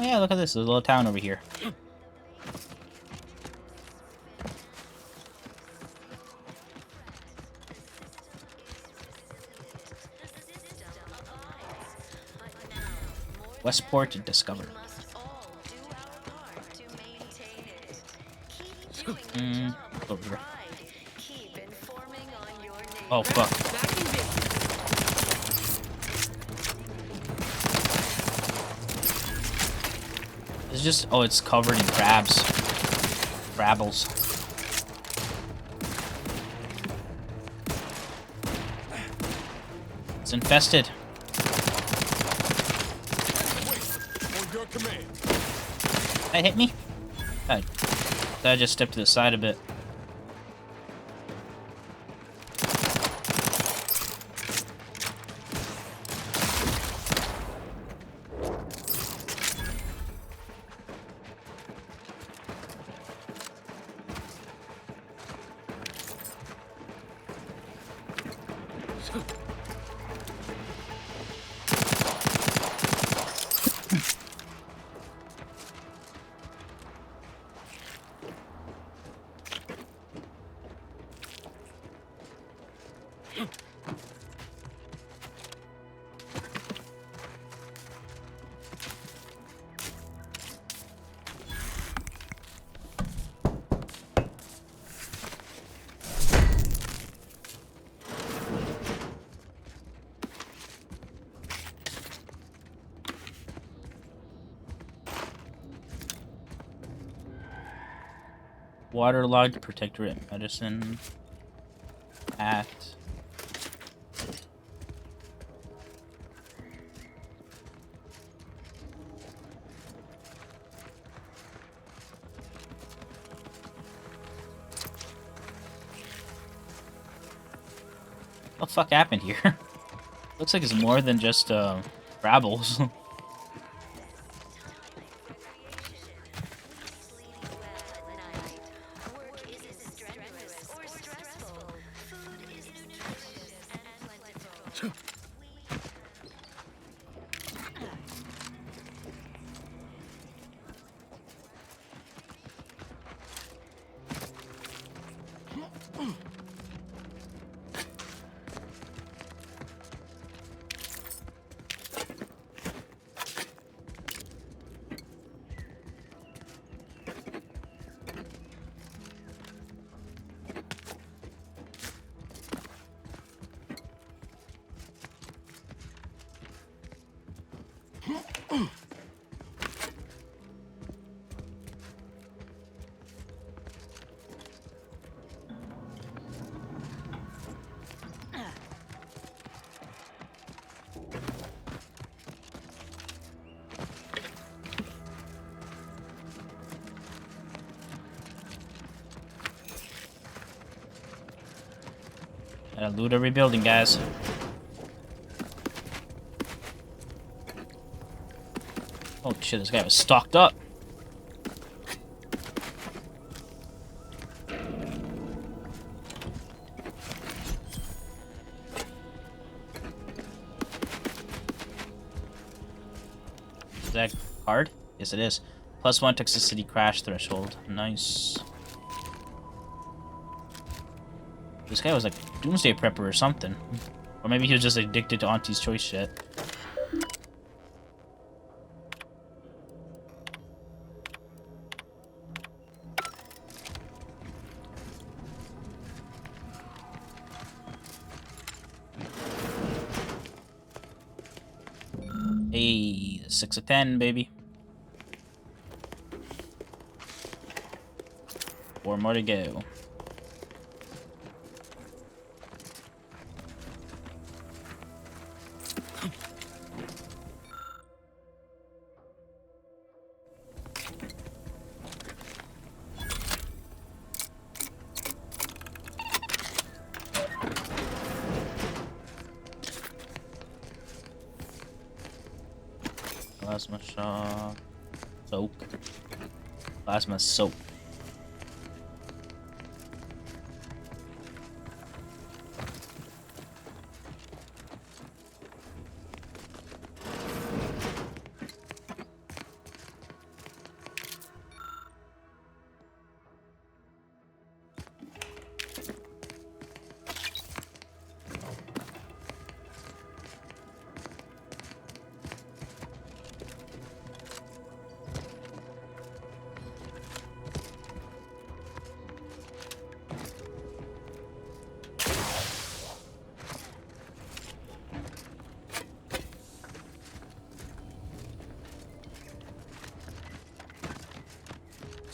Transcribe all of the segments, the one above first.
Oh yeah, look at this. There's a little town over here. Westport discovered. Over here. Oh fuck. It's just, oh, it's covered in crabs. Crabbles. It's infested. That hit me? I just stepped to the side a bit. Waterlogged Protectorate medicine. Hat. What the fuck happened here? Looks like it's more than just Rabbles. Gotta loot every building, guys. Oh shit, this guy was stocked up. Is that card? Yes, it is. +1 toxicity crash threshold. Nice. This guy was like Doomsday Prepper or something. Or maybe he was just addicted to Auntie's Choice shit. Hey, 6 of 10, baby. 4 more to go. Plasma shock. Soak. Plasma soap.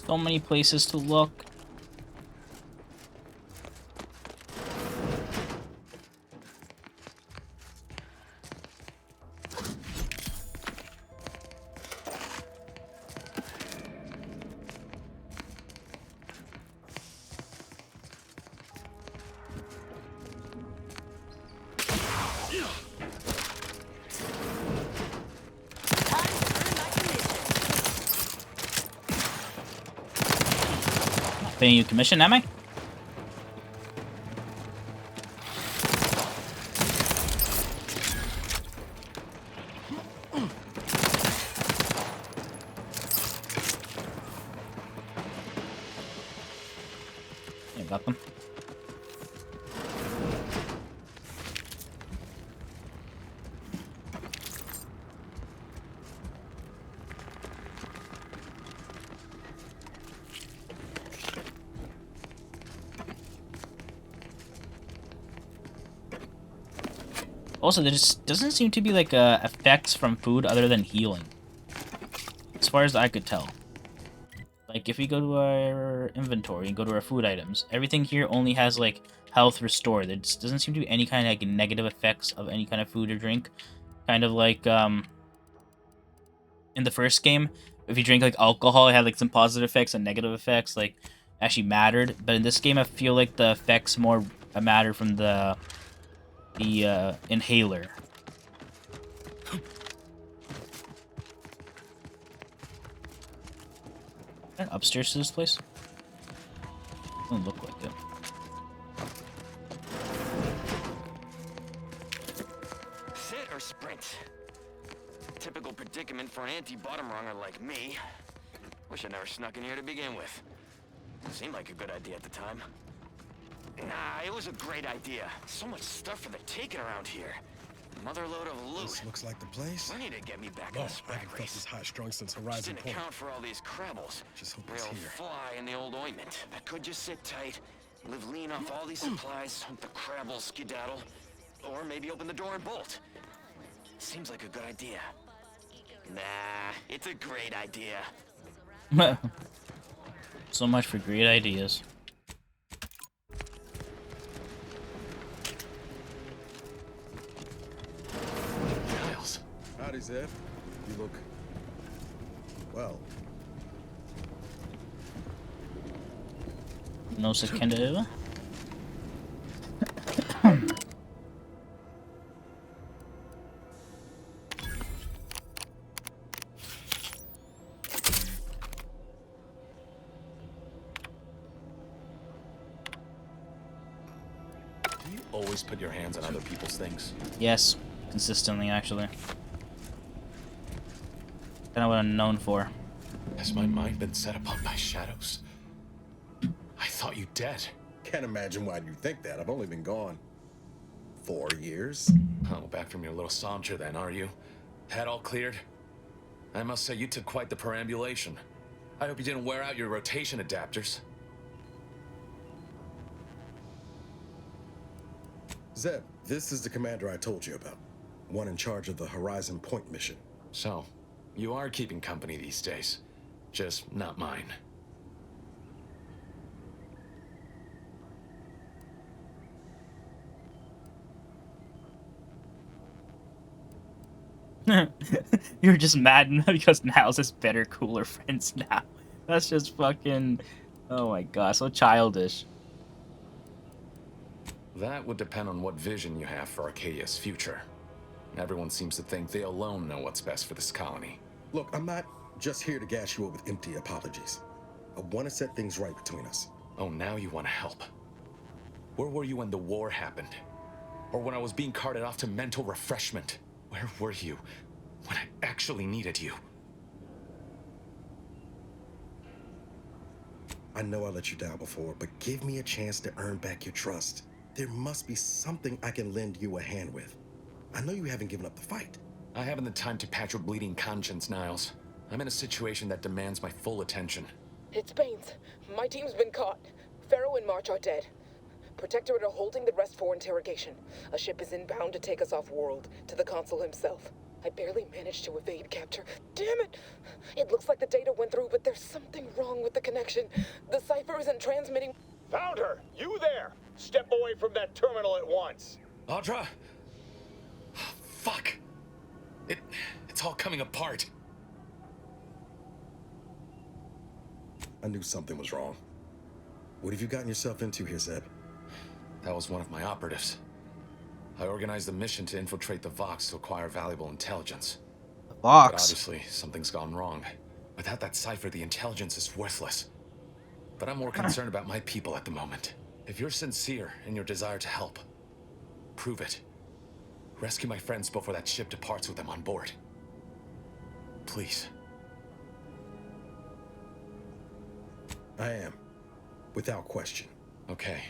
So many places to look. Paying you commission, am I? Yeah, got them. Also, there just doesn't seem to be like effects from food other than healing, as far as I could tell. Like if we go to our inventory and go to our food items, everything here only has like health restore. There just doesn't seem to be any kind of like negative effects of any kind of food or drink. Kind of like in the first game, if you drink like alcohol, it had like some positive effects and negative effects, like actually mattered. But in this game, I feel like the effects more matter from the inhaler. Upstairs to this place? Doesn't look like it. Sit or sprint? Typical predicament for an anti-bottom runger like me. Wish I never snuck in here to begin with. Seemed like a good idea at the time. Nah, it was a great idea. So much stuff for the taking around here. Motherload of loot. This looks like the place. Plenty to get me back in the I sprag haven't felt race. this high-strung since Just Horizon didn't Point. account for all these crabbles. Just hope Real it's here. fly in the old ointment. I could just sit tight, live lean off all these supplies, hope the crabbles skedaddle, or maybe open the door and bolt. Seems like a good idea. Nah, it's a great idea. So much for great ideas. Giles. Howdy, Zeb. You look... well. No second. Do you always put your hands on other people's things? Yes, consistently actually. Kind of what I'm known for. Has my mind been set upon by shadows? I thought you dead. Can't imagine why you think that. I've only been gone 4 years. Oh, back from your little saunter then, are you? Head all cleared? I must say you took quite the perambulation. I hope you didn't wear out your rotation adapters. Zeb, this is the commander I told you about. One in charge of the Horizon Point mission. So, you are keeping company these days. Just not mine. You're just mad because Niles is better, cooler friends now. That's just fucking... oh my god, so childish. That would depend on what vision you have for Arcadia's future. Everyone seems to think they alone know what's best for this colony. Look, I'm not just here to gas you up with empty apologies. I want to set things right between us. Oh, now you want to help. Where were you when the war happened? Or when I was being carted off to mental refreshment? Where were you when I actually needed you? I know I let you down before, but give me a chance to earn back your trust. There must be something I can lend you a hand with. I know you haven't given up the fight. I haven't the time to patch your bleeding conscience, Niles. I'm in a situation that demands my full attention. It's Baines. My team's been caught. Pharaoh and March are dead. Protectorate are holding the rest for interrogation. A ship is inbound to take us off-world, to the consul himself. I barely managed to evade capture. Damn it! It looks like the data went through, but there's something wrong with the connection. The cipher isn't transmitting. Found her! You there! Step away from that terminal at once! Audra? Fuck! It's all coming apart. I knew something was wrong. What have you gotten yourself into here, Zeb? That was one of my operatives. I organized a mission to infiltrate the Vox to acquire valuable intelligence. But Vox. obviously, something's gone wrong. Without that cipher, the intelligence is worthless. But I'm more concerned about my people at the moment. If you're sincere in your desire to help, prove it. Rescue my friends before that ship departs with them on board. Please. I am. Without question. Okay.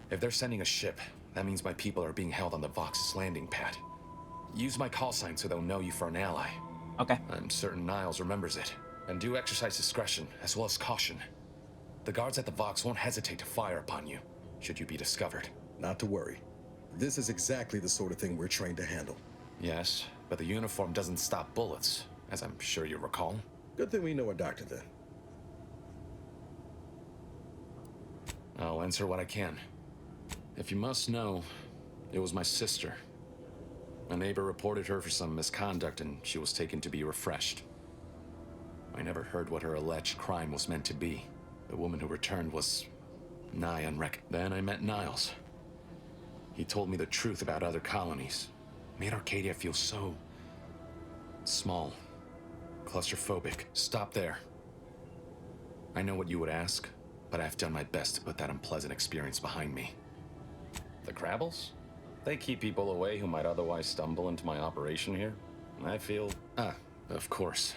If they're sending a ship, that means my people are being held on the Vox's landing pad. Use my call sign so they'll know you for an ally. Okay. I'm certain Niles remembers it. And do exercise discretion, as well as caution. The guards at the Vox won't hesitate to fire upon you, should you be discovered. Not to worry. This is exactly the sort of thing we're trained to handle. Yes, but the uniform doesn't stop bullets, as I'm sure you recall. Good thing we know a doctor then. I'll answer what I can. If you must know, it was my sister. A neighbor reported her for some misconduct and she was taken to be refreshed. I never heard what her alleged crime was meant to be. The woman who returned was nigh unrecognizable. Then I met Niles. He told me the truth about other colonies. Made Arcadia feel so small, claustrophobic. Stop there. I know what you would ask, but I've done my best to put that unpleasant experience behind me. The Crabbles? They keep people away who might otherwise stumble into my operation here. I feel... of course.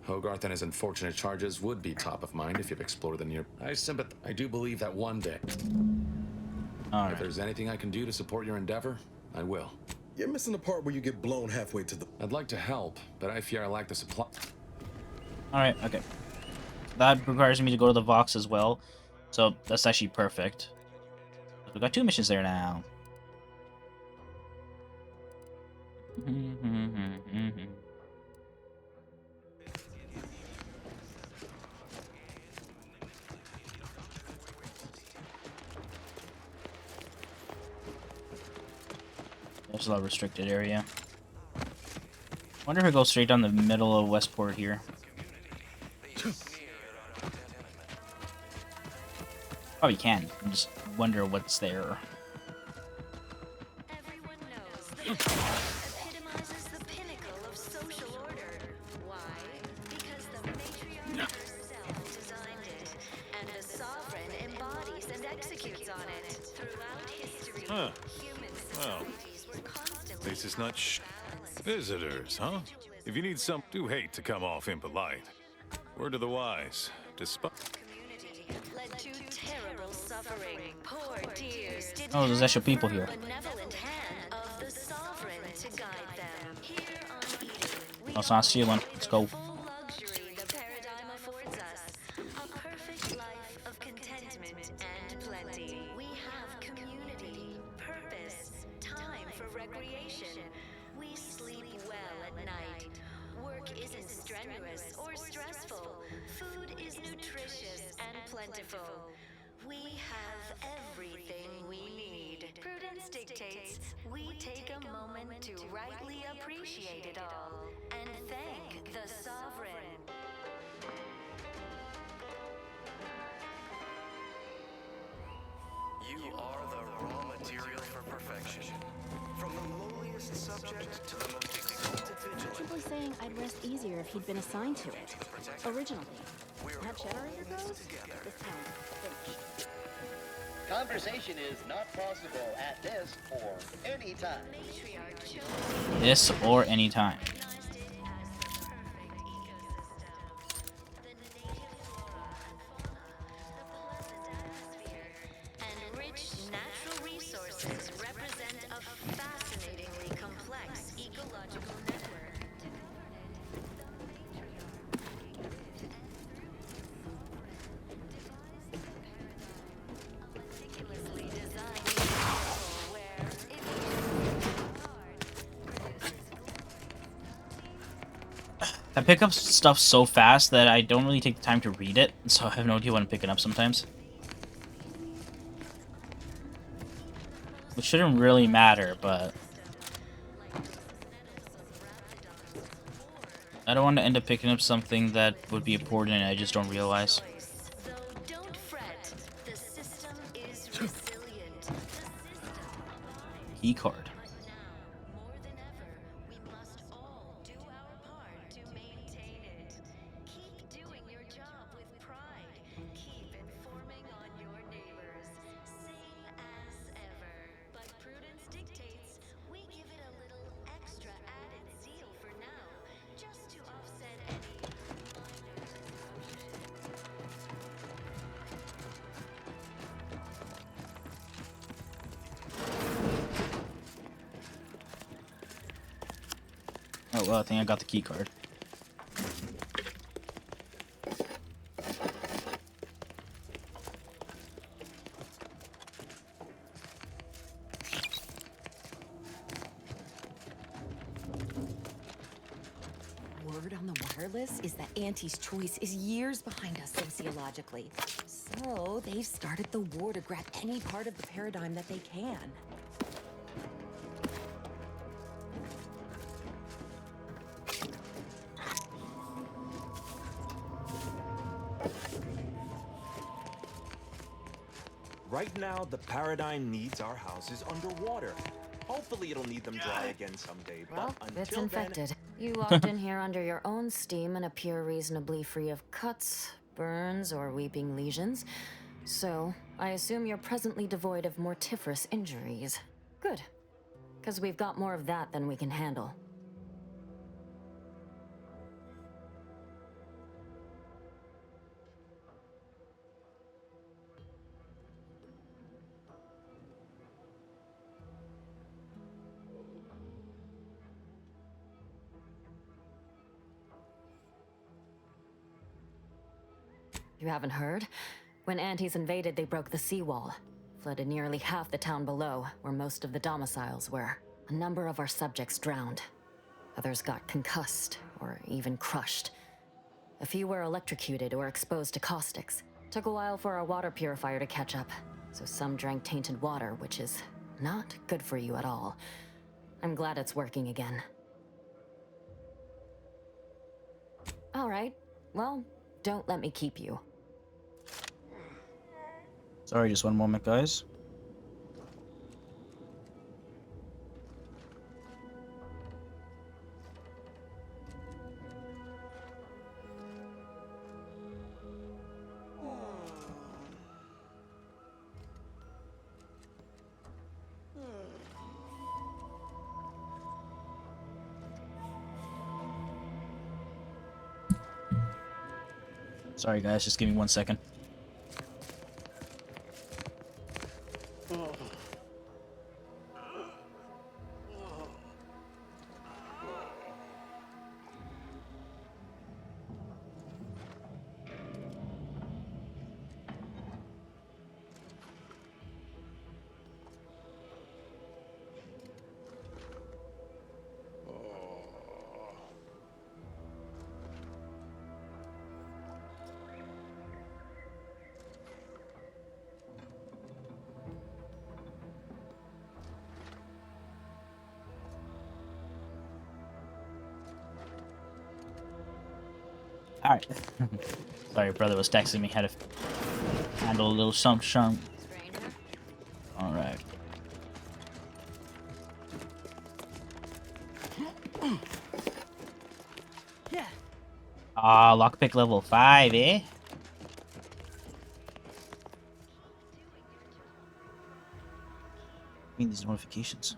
Hogarth and his unfortunate charges would be top of mind if you've explored the near... I do believe that one day... Alright. If there's anything I can do to support your endeavor, I will. You're missing the part where you get blown halfway to the... I'd like to help, but I fear I lack the supply... Alright, okay. That requires me to go to the Vox as well. So that's actually perfect. We've got 2 missions there now. There's a lot of restricted area. Wonder if it goes straight down the middle of Westport here. Probably can. I just wonder what's there. Everyone knows that epitomizes the pinnacle of social order. Why? Because the matriarch herself designed it, and the sovereign embodies and executes on it. Throughout history, human societies were constantly... This is not visitors, huh? If you need some, do hate to come off impolite. Word of the wise. Despite... led to terrible suffering. Poor dears did Oh, there's actual people here. benevolent hand of the sovereign to guide them. Here on Eden, we Oh, it's not stealing. Let's go. full luxury the paradigm affords us. A perfect life of contentment and plenty. We have community, purpose, time for recreation. We sleep well at night. Work isn't strenuous or stressful. Food is nutritious and plentiful. We have everything we need. Prudence dictates we take a moment to rightly appreciate it all and thank the sovereign. You are the raw material for perfection. From the lowliest subject to the most exalted vigilant. Simply saying I'd rest easier if he'd been assigned to it. Originally. Have cheddar in your grows? This town finished. Conversation is not possible at this or any time. Matriarch chose This or any time. recognized it as the perfect ecosystem. The native flora and fauna, the pleasant atmosphere, and rich natural resources represent a fascinatingly complex ecological network. Meticulously designed vehicle where, if you hard, produces I pick up stuff so fast that I don't really take the time to read it, so I have no idea what I'm picking up sometimes. Which shouldn't really matter, but I don't want to end up picking up something that would be important and I just don't realize. Key card. Oh well, I think I got the key card. Word on the wireless is that Auntie's choice is years behind us sociologically. So they've started the war to grab any part of the paradigm that they can. Right now, the paradigm needs our houses underwater. Hopefully it'll need them dry again someday, Well, but it's until then... infected. You walked in here under your own steam and appear reasonably free of cuts, burns, or weeping lesions. So, I assume you're presently devoid of mortiferous injuries. Good. Because we've got more of that than we can handle. You haven't heard? When Antes invaded, they broke the seawall. Flooded nearly half the town below, where most of the domiciles were. A number of our subjects drowned. Others got concussed, or even crushed. A few were electrocuted or exposed to caustics. Took a while for our water purifier to catch up, so some drank tainted water, which is not good for you at all. I'm glad it's working again. All right, well, don't let me keep you. Sorry, just one moment, guys. Sorry, guys, just give me 1 second. Alright. Sorry, brother was texting me. Had to handle a little something. Alright. Ah, lockpick level 5, eh? I mean, these notifications.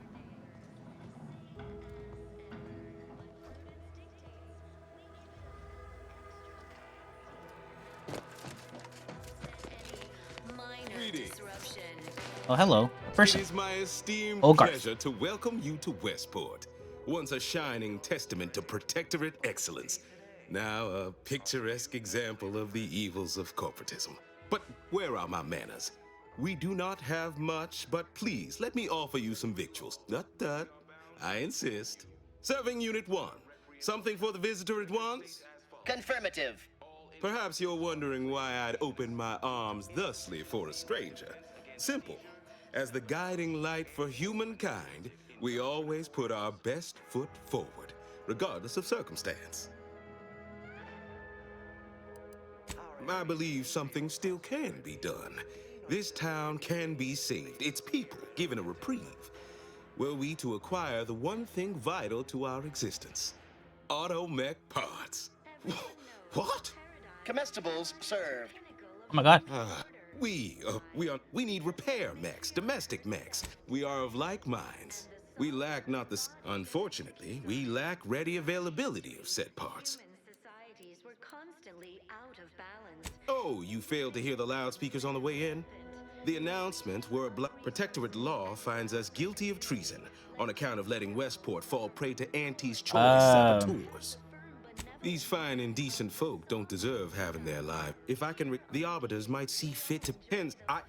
Oh, hello. A person. It is my esteemed Olgarth. pleasure to welcome you to Westport, once a shining testament to Protectorate excellence, now a picturesque example of the evils of corporatism. But where are my manners? We do not have much, but please let me offer you some victuals. Tut tut. I insist. Serving Unit 1. Something for the visitor at once? Confirmative. Perhaps you're wondering why I'd open my arms thusly for a stranger. Simple. As the guiding light for humankind, we always put our best foot forward, regardless of circumstance. I believe something still can be done. This town can be saved, its people given a reprieve. Were we to acquire the one thing vital to our existence: automech parts. What? Comestibles served. Oh my god. We need repair mechs, domestic mechs. We are of like minds. We lack not the... Unfortunately, we lack ready availability of said parts. Societies were constantly out of balance. Oh, you failed to hear the loudspeakers on the way in? The announcement were Protectorate law finds us guilty of treason on account of letting Westport fall prey to Auntie's choice saboteurs. These fine and decent folk don't deserve having their life. If I can, the arbiters might see fit to hence I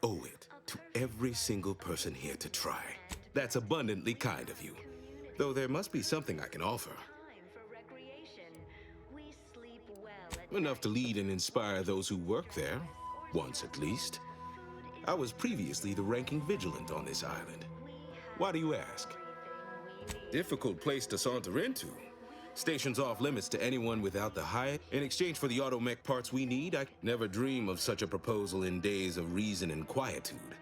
owe it to every single person here to try. That's abundantly kind of you. Though there must be something I can offer. Enough to lead and inspire those who work there, once at least. I was previously the ranking vigilant on this island. Why do you ask? Difficult place to saunter into. Stations off limits to anyone without the high. In exchange for the automech parts we need, I never dream of such a proposal in days of reason and quietude.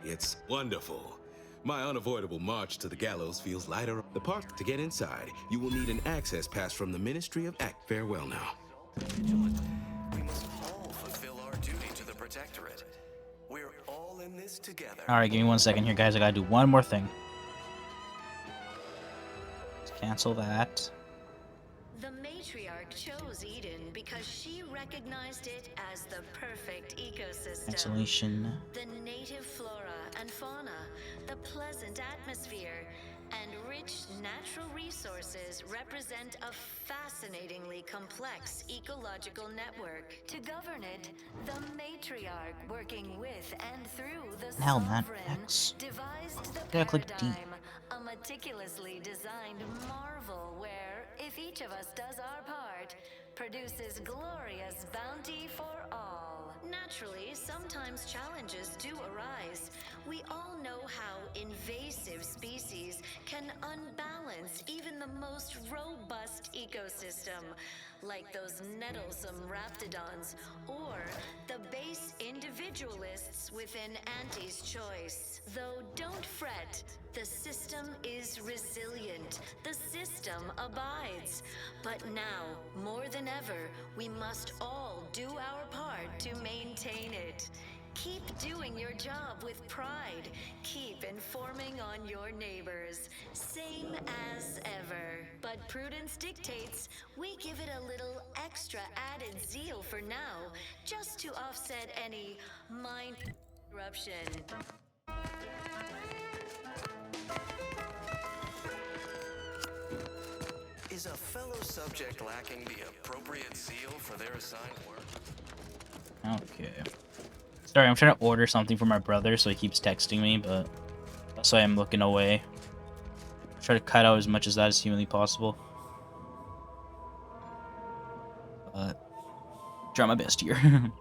It's wonderful. My unavoidable march to the gallows feels lighter. The part to get inside, you will need an access pass from the Ministry of Act. Farewell now. We must all fulfill our duty to the Protectorate. We're all in this together. Alright, give me 1 second here, guys. I gotta do one more thing. Let's cancel that. The matriarch chose Eden because she recognized it as the perfect ecosystem. Cancellation. The native flora and fauna, the pleasant atmosphere, and rich natural resources represent a fascinatingly complex ecological network. To govern it, the matriarch, working with and through the Hell, not sovereign, X. devised the Yeah, click D. paradigm, a meticulously designed marvel where, if each of us does our part, produces glorious bounty for all. Naturally, sometimes challenges do arise. We all know how invasive species can unbalance even the most robust ecosystem, like those nettlesome raptidons, or the base individualists within Auntie's choice. Though don't fret, the system is resilient. The system abides. But now, more than ever, we must all do our part to maintain it. Keep doing your job with pride. Keep informing on your neighbors. Same as ever. But prudence dictates we give it a little extra added zeal for now, just to offset any mind interruption. Is a fellow subject lacking the appropriate zeal for their assigned work? Okay. Sorry, I'm trying to order something for my brother, so he keeps texting me, but that's why I'm looking away. Try to cut out as much as that as humanly possible. But try my best here.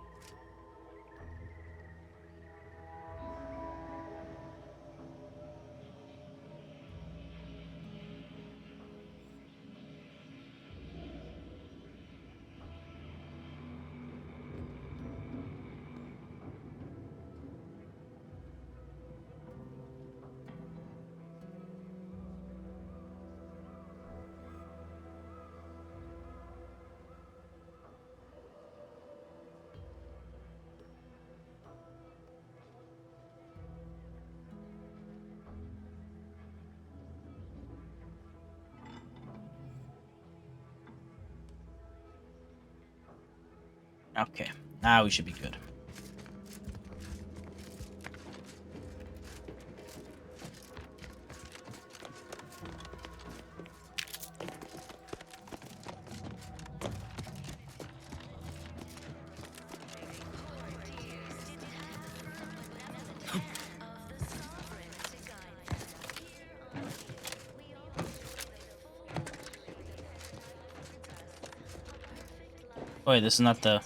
Okay, now we should be good. Oh, wait, this is not the...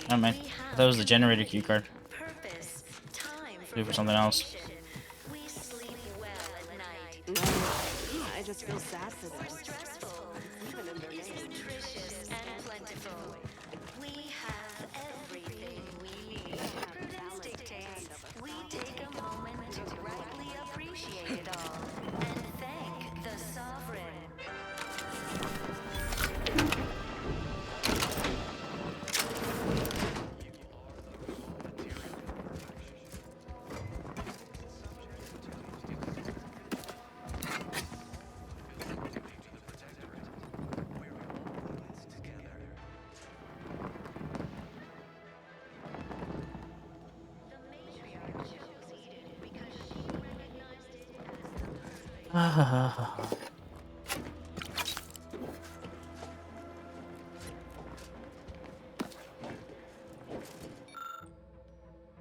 Never mind. I thought it was the generator key card. Do for something else. I just feel sad for them. Even in their name. We have everything we need. Prudence dictates we take a moment to rightly appreciate it all and thank the sovereign.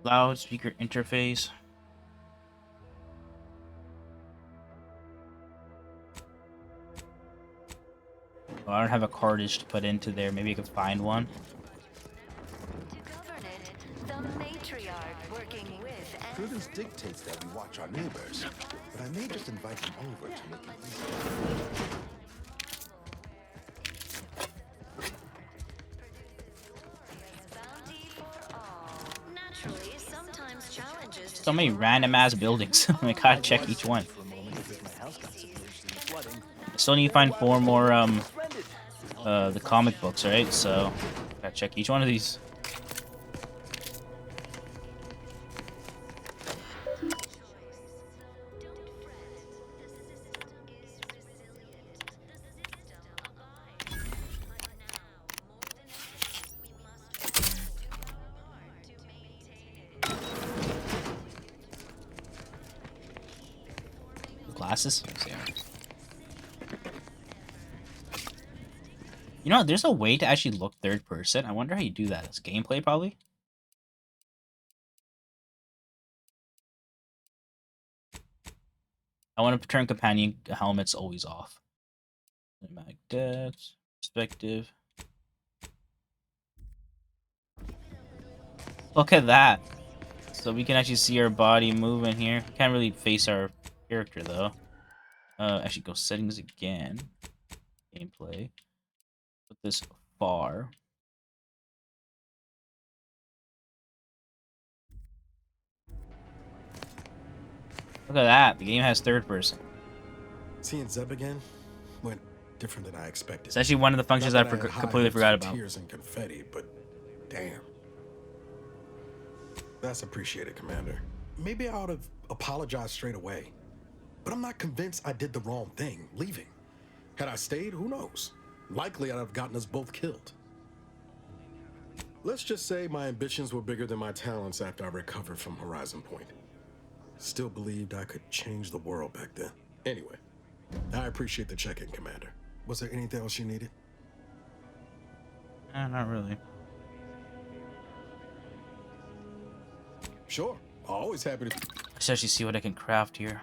Loudspeaker interface. Oh, I don't have a cartridge to put into there. Maybe I could find one. The matriarch working with Prudence dictates that we watch our neighbors, but I may just invite them over to make it easier. So many random ass buildings. I gotta check each one. I still need to find 4 more the comic books, right? So gotta check each one of these. Glasses? Yeah. You know, there's a way to actually look third person. I wonder how you do that. It's gameplay, probably? I want to turn companion helmets always off. Cinematic depth, perspective. Look at that. So we can actually see our body moving here. Can't really face our character, though. Actually, go settings again. Gameplay. Put this far. Look at that. The game has third person. Seeing Zeb again went different than I expected. It's actually one of the functions I completely forgot about. Tears and confetti, but damn. That's appreciated, Commander. Maybe I ought to apologize straight away. But I'm not convinced I did the wrong thing, leaving. Had I stayed, who knows? Likely I'd have gotten us both killed. Let's just say my ambitions were bigger than my talents after I recovered from Horizon Point. Still believed I could change the world back then. Anyway, I appreciate the check-in, Commander. Was there anything else you needed? Not really. Sure, always happy to. Let's actually see what I can craft here.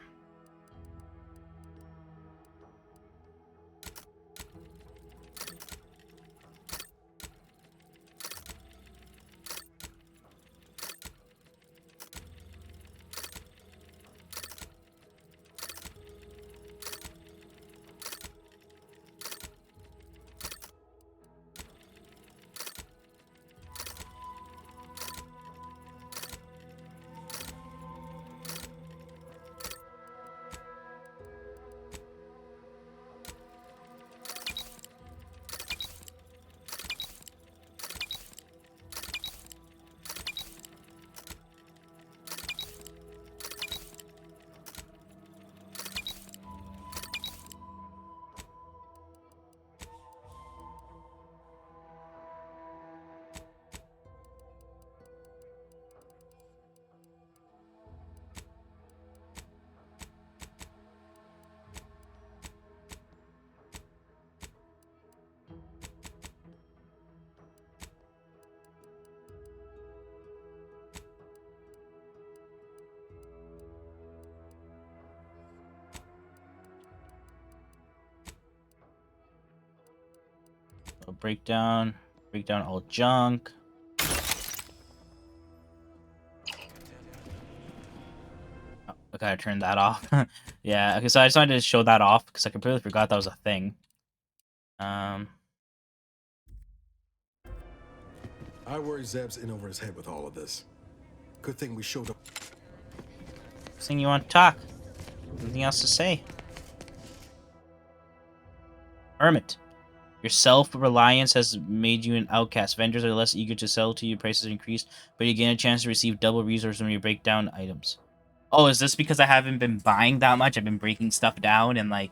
Breakdown. Break down all junk. Oh, I gotta turn that off. Yeah, okay, so I just wanted to show that off because I completely forgot that was a thing. I worry Zeb's in over his head with all of this. Good thing we showed up. Thing you want to talk? Anything else to say? Hermit. Your self-reliance has made you an outcast. Vendors are less eager to sell to you, prices increase, but you gain a chance to receive double resources when you break down items. Oh, is this because I haven't been buying that much? I've been breaking stuff down and, like,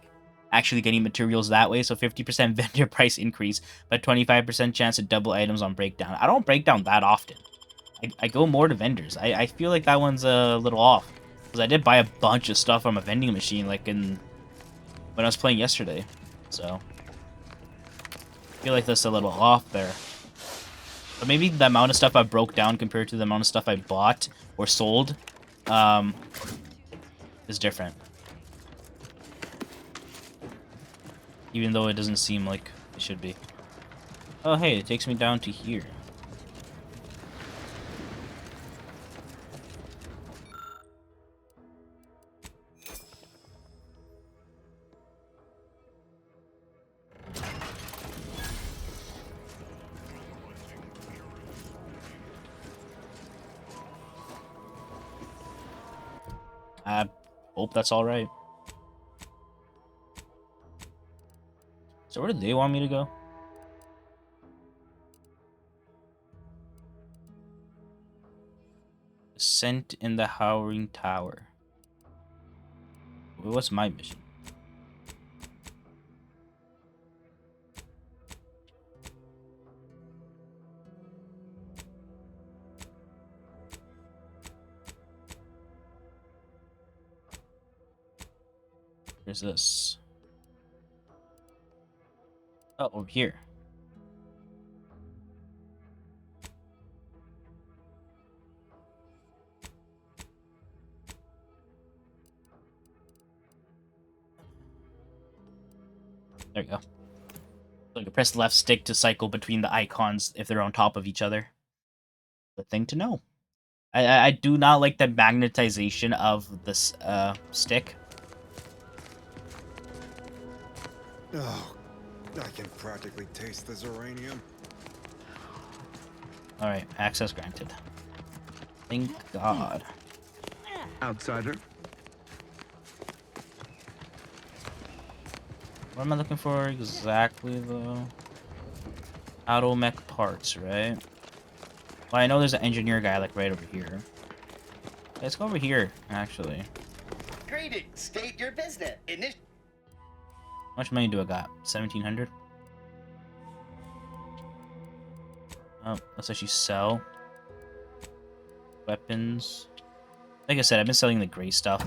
actually getting materials that way. So 50% vendor price increase, but 25% chance to double items on breakdown. I don't break down that often. I go more to vendors. I feel like that one's a little off. Because I did buy a bunch of stuff from a vending machine, like, when I was playing yesterday. So I feel like that's a little off there. But maybe the amount of stuff I broke down compared to the amount of stuff I bought or sold is different. Even though it doesn't seem like it should be. Oh, hey, it takes me down to here. I hope that's alright. So where do they want me to go? Ascent in the Howling Tower. What's my mission? Where's this? Oh, over here. There you go. So you can press left stick to cycle between the icons if they're on top of each other. The thing to know. I do not like the magnetization of this stick. Oh, I can practically taste the uranium. Alright, access granted. Thank God. Outsider. What am I looking for exactly, though? Automech parts, right? Well, I know there's an engineer guy, like, right over here. Let's go over here, actually. Greetings. State your business. How much money do I got? 1,700? Oh, let's actually sell. Weapons. Like I said, I've been selling the gray stuff.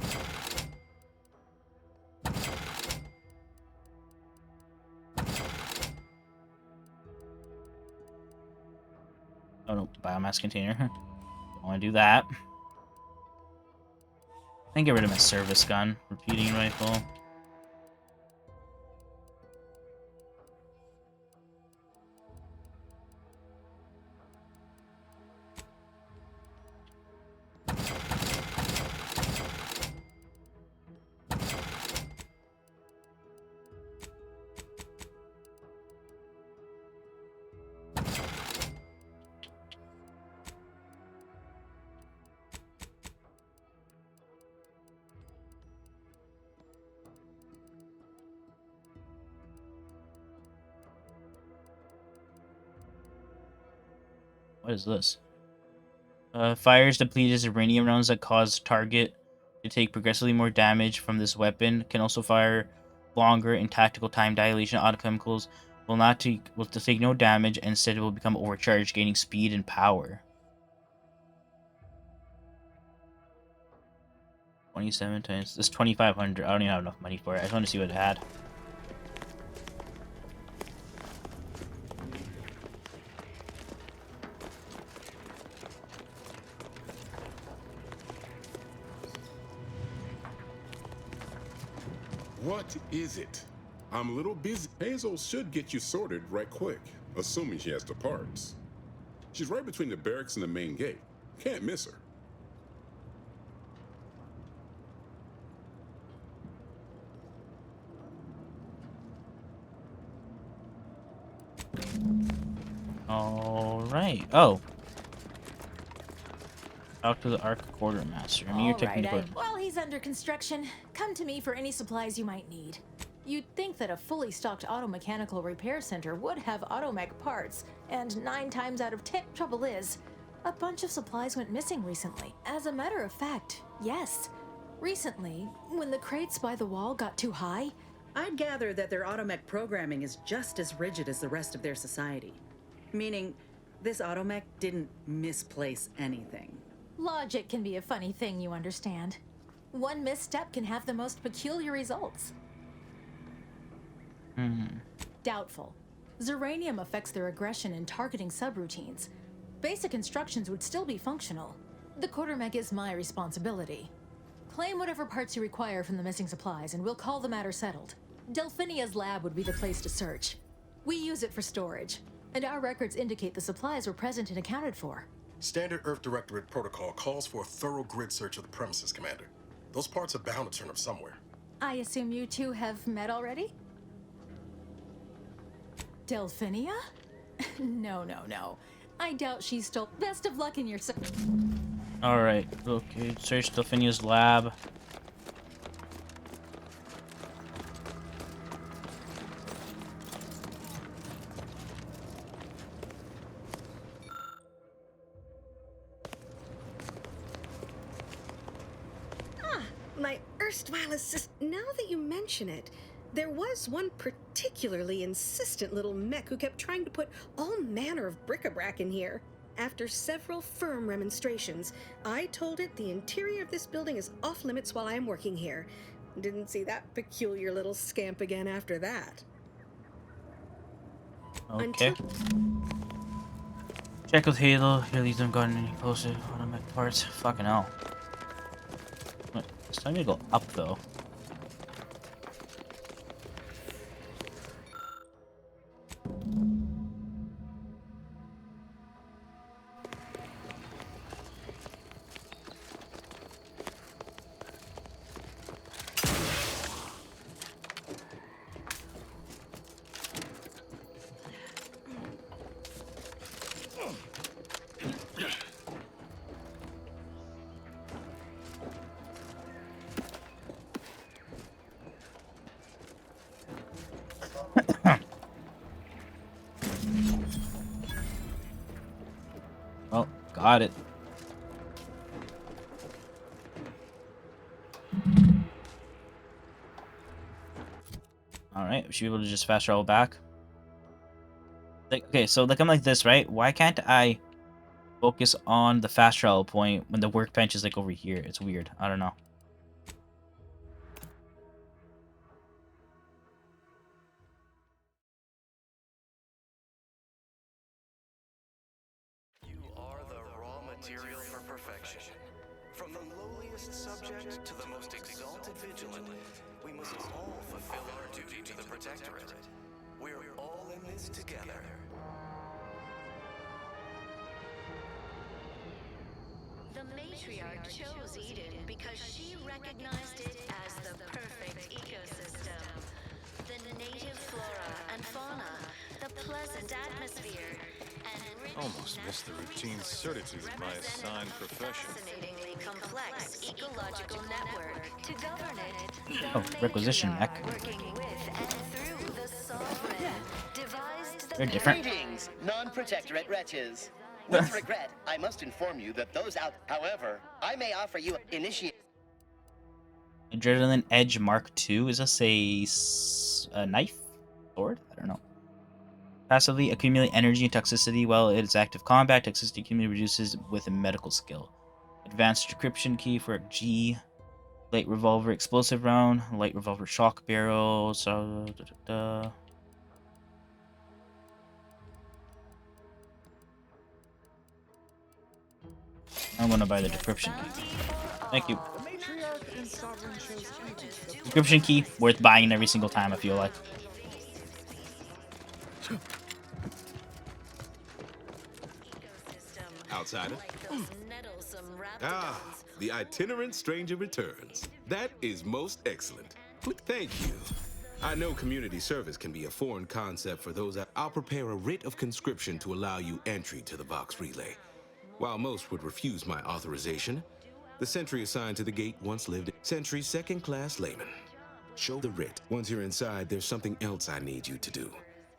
Oh no, biomass container. Don't want to do that. I can get rid of my service gun. Repeating rifle. What is this? Fires depleted uranium rounds that cause target to take progressively more damage from this weapon. Can also fire longer in tactical time dilation. Auto chemicals will take no damage, and instead it will become overcharged, gaining speed and power. 27 times. This 2,500. I don't even have enough money for it. I just want to see what it had. What is it? I'm a little busy. Hazel should get you sorted right quick. assuming she has the parts. She's right between the barracks and the main gate. Can't miss her. All right. Oh. Talk to the Arc Quartermaster. I mean, you're taking the While he's under construction, come to me for any supplies you might need. You'd think that a fully stocked auto-mechanical repair center would have automech parts, and 9 times out of 10, trouble is, a bunch of supplies went missing recently. As a matter of fact, yes. Recently, when the crates by the wall got too high, I'd gather that their automech programming is just as rigid as the rest of their society. Meaning, this automech didn't misplace anything. logic can be a funny thing, you understand. One misstep can have the most peculiar results. Doubtful. Zeranium affects their aggression and targeting subroutines. Basic instructions would still be functional. The quartermech is my responsibility. Claim whatever parts you require from the missing supplies, and we'll call the matter settled. Delphinia's lab would be the place to search. We use it for storage, and our records indicate the supplies were present and accounted for. Standard Earth Directorate protocol calls for a thorough grid search of the premises, Commander. Those parts are bound to turn up somewhere. I assume you two have met already? Delphinia? No. I doubt she's still. Best of luck in your search. Alright, okay, search Delphinia's lab. My erstwhile assist. Now that you mention it, there was one particularly insistent little mech who kept trying to put all manner of bric-a-brac in here. After several firm remonstrations, I told it the interior of this building is off limits while I'm working here. Didn't see that peculiar little scamp again after that. Okay. Check with Halo. Haley's haven't gotten any closer. Automatic parts. Fucking hell. It's time to go up though. Oh, got it. Alright, we should be able to just fast travel back. Like, okay, so like I'm like this, right? Why can't I focus on the fast travel point when the workbench is like over here? It's weird. I don't know. Material for perfection. From the lowliest subject to the most exalted vigilant, we must all fulfill our duty to the Protectorate. We're all in this together. The matriarch chose Eden because she recognized it as the perfect ecosystem. The native flora and fauna, the pleasant atmosphere, and Almost missed the routine certitude of my assigned profession. fascinatingly complex ecological network. To govern it, Oh, requisition mech. working with and through the sovereign, devised the They're different. Greetings, non-protectorate wretches. With regret, I must inform you that those out. However, I may offer you initiate. Adrenaline Edge Mark II. Is this a knife? Sword? I don't know. Passively accumulate energy and toxicity while it is active combat. Toxicity accumulated reduces with a medical skill. Advanced decryption key for G. Light revolver explosive round. Light revolver shock barrel. So, I'm gonna buy the decryption key. Thank you. Decryption key worth buying every single time. I feel like. outsider. Ah, the itinerant stranger returns. That is most excellent. Thank you. I know community service can be a foreign concept for those that I'll prepare a writ of conscription to allow you entry to the Vox Relay. While most would refuse my authorization, the sentry assigned to the gate once lived sentry second-class layman. Show the writ. Once you're inside, there's something else I need you to do.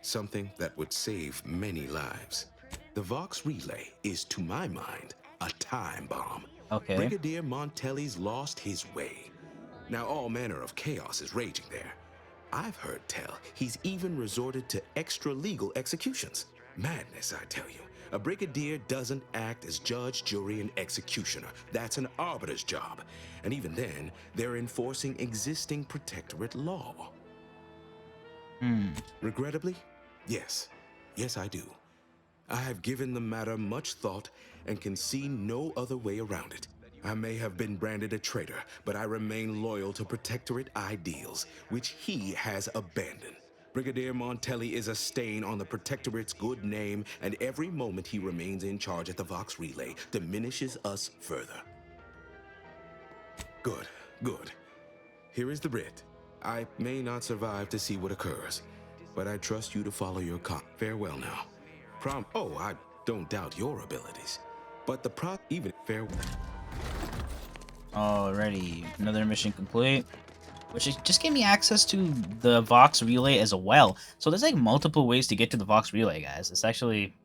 Something that would save many lives. The Vox Relay is, to my mind, a time bomb. Okay. Brigadier Montelli's lost his way. Now all manner of chaos is raging there. I've heard tell he's even resorted to extra-legal executions. Madness, I tell you. A brigadier doesn't act as judge, jury, and executioner. That's an arbiter's job. And even then, they're enforcing existing protectorate law. Regrettably, yes. Yes, I do. I have given the matter much thought and can see no other way around it. I may have been branded a traitor, but I remain loyal to protectorate ideals, which he has abandoned. Brigadier Montelli is a stain on the protectorate's good name, and every moment he remains in charge at the Vox Relay diminishes us further. Good, good. Here is the writ. I may not survive to see what occurs, but I trust you to follow your Farewell now. Oh, I don't doubt your abilities, but the even farewell. Alrighty, another mission complete. Which just gave me access to the Vox Relay as well. So there's like multiple ways to get to the Vox Relay, guys. It's actually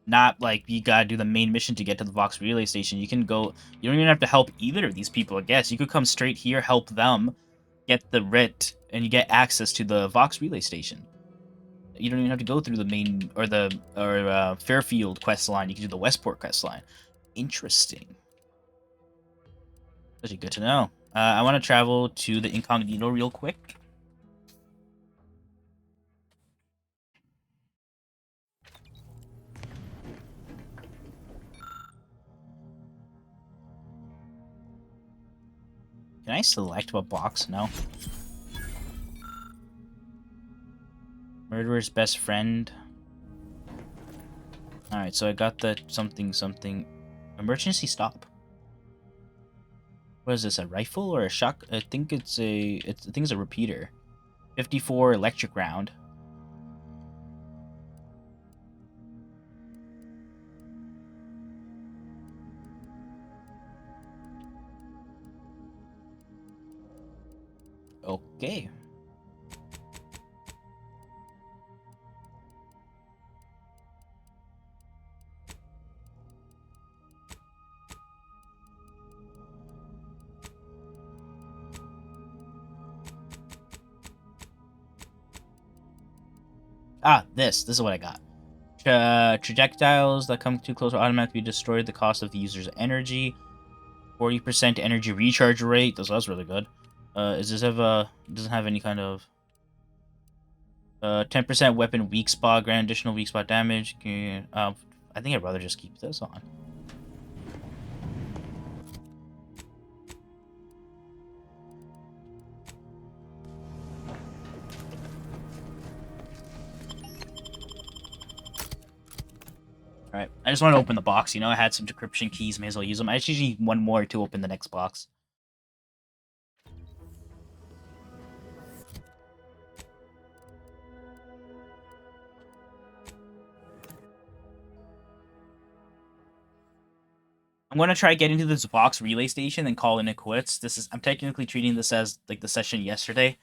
not like you gotta do the main mission to get to the Vox Relay station. You can go, you don't even have to help either of these people, I guess. You could come straight here, help them, get the writ, and you get access to the Vox Relay station. You don't even have to go through the main, or the Fairfield quest line. You can do the Westport quest line. Interesting. Actually good to know. I want to travel to the Incognito real quick. Can I select what box? No. Murderer's best friend. Alright, so I got the something. Emergency stop. What is this, a rifle or a shock? I think it's a repeater. 54 electric round. Okay. Ah, this is what I got. Projectiles that come too close will automatically be destroyed. The cost of the user's energy. 40% energy recharge rate. That's really good. Does this have doesn't have any kind of 10% weapon weak spot, grant additional weak spot damage. I think I'd rather just keep this on. Alright, I just want to open the box, you know, I had some decryption keys, may as well use them. I just need one more to open the next box. I'm going to try getting to this Vox relay station and calling it quits. I'm technically treating this as, like, the session yesterday.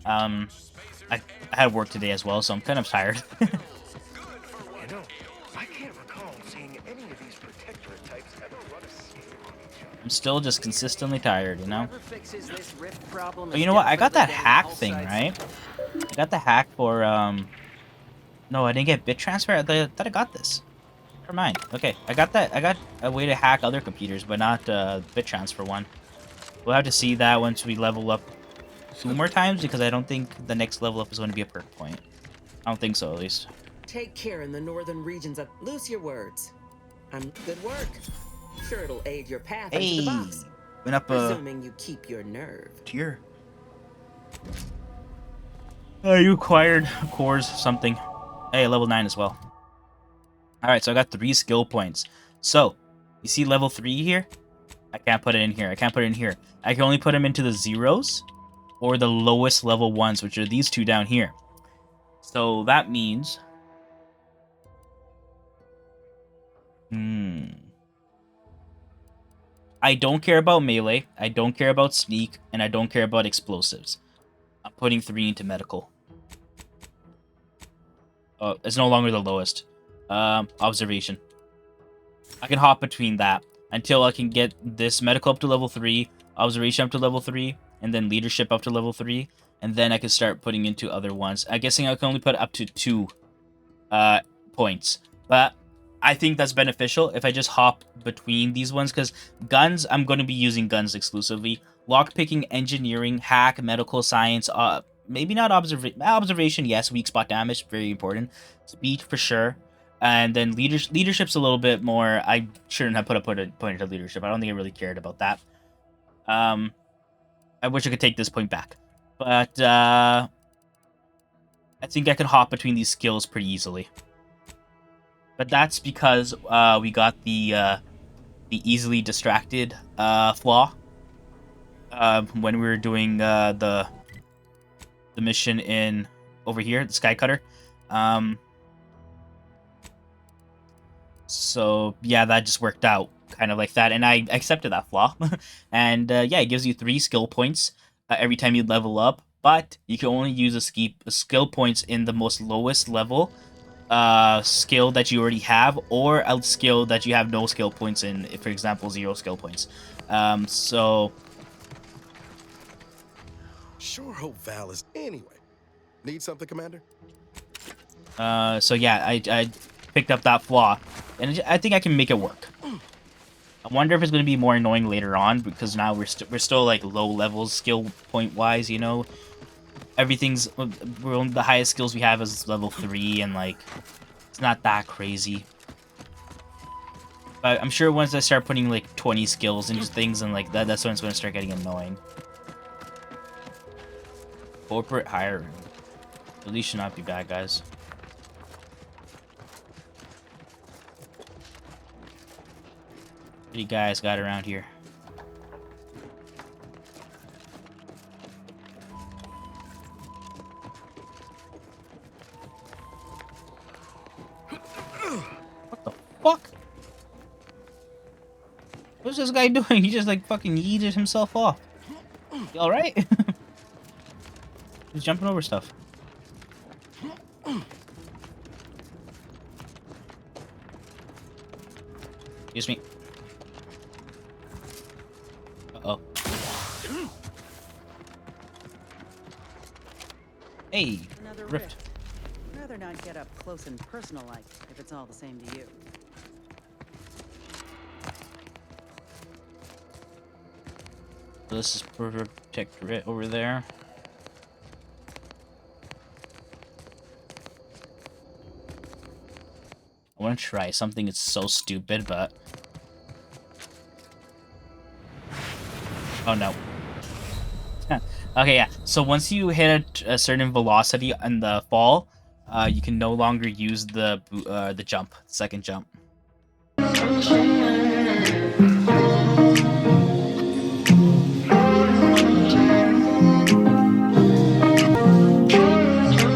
I had work today as well, so I'm kind of tired. I'm still just consistently tired, you know? But you know what? I got that hack thing, right? I got the hack for, No, I didn't get bit transfer. I thought I got this. Never mind. Okay, I got that. I got a way to hack other computers, but not bit transfer one. We'll have to see that once we level up 2 more times, because I don't think the next level up is going to be a perk point. I don't think so, at least. Take care in the northern regions of... Loose your words. Good work. Sure, it'll aid your path into the box. Went up Presuming you keep your nerve. Tier. You acquired cores something. Hey, level 9 as well. Alright, so I got 3 skill points. So, you see level 3 here? I can't put it in here. I can't put it in here. I can only put them into the zeros or the lowest level ones, which are these two down here. So that means... I don't care about melee, I don't care about sneak, and I don't care about explosives. I'm putting 3 into medical. It's no longer the lowest. Observation. I can hop between that until I can get this medical up to level 3, observation up to level 3, and then leadership up to level 3, and then I can start putting into other ones. I'm guessing I can only put up to 2 points, but I think that's beneficial if I just hop between these ones, because guns, I'm going to be using guns exclusively. Lockpicking, engineering, hack, medical science, maybe not observation, yes, weak spot damage, very important. Speed for sure. And then leadership's a little bit more, I shouldn't have put a point into leadership. I don't think I really cared about that. I wish I could take this point back. But I think I can hop between these skills pretty easily. But that's because we got the easily distracted flaw when we were doing the mission in over here, the Sky Cutter. So yeah, that just worked out kind of like that, and I accepted that flaw. And yeah, it gives you 3 skill points every time you level up, but you can only use a skill points in the most lowest level skill that you already have, or a skill that you have no skill points in, for example 0 skill points. So Sure hope Val is... Anyway, need something, Commander? so yeah, I picked up that flaw, and I think I can make it work. I wonder if it's going to be more annoying later on, because now we're still like low levels skill point wise, you know. Everything's, the highest skills we have is level 3, and like it's not that crazy. But I'm sure once I start putting like 20 skills into things and like that's when it's going to start getting annoying. Corporate hiring. At least should not be bad, guys. What do you guys got around here? What the fuck? What's this guy doing? He just like fucking yeeted himself off. You alright? He's jumping over stuff. Excuse me. Uh-oh. Hey, Another rift. I'd rather not get up close and personal like, if it's all the same to you. This is Protectorate over there. I want to try something that's so stupid, but... Oh, no. Okay, yeah. So once you hit a certain velocity in the fall, you can no longer use the jump, second jump.